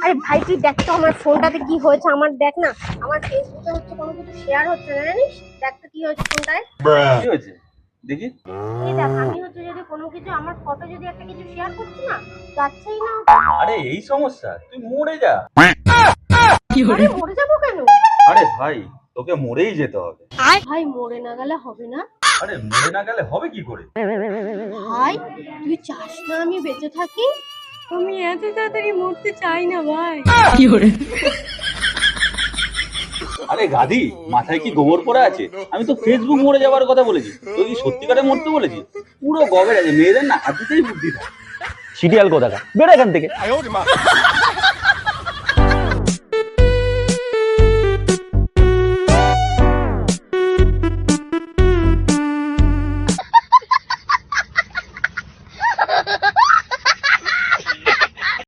আরে ভাই তুই দেখ তো আমার ফোনটাতে কি হয়েছে, আমার দেখ না, আমার ফেসবুকে হচ্ছে কোনো কিছু শেয়ার হচ্ছে না, জানিস? দেখ তো কি হয়েছে ফোনটায়। কি হয়েছে দেখি। এই দেখ, আমি হচ্ছে যদি কোনো কিছু আমার ফটো যদি একটা কিছু শেয়ার করছি না, যাচ্ছেই না। আরে এই সমস্যা, তুই মরে যা। আরে মরে যাবো কেন? আরে ভাই, তোকে মরেই যেতে হবে। ভাই মরে না গেলে হবে না? আরে মরে না গেলে হবে কি করে? ভাই তুই চাস না আমি বেঁচে থাকি? আমি এত তাড়াতাড়ি মরতে চাই না ভাই। আরে গাধি, মাথায় কি গোবর পড়ে আছে? আমি তো ফেসবুক মরে যাওয়ার কথা বলেছি, তুই কি সত্যিকারে মরতে বলেছি? পুরো গবের আছে, মেয়েদের না হাত দিতেই বুদ্ধি থাকে। সিরিয়াল কোথাকা, বেরো এখান থেকে।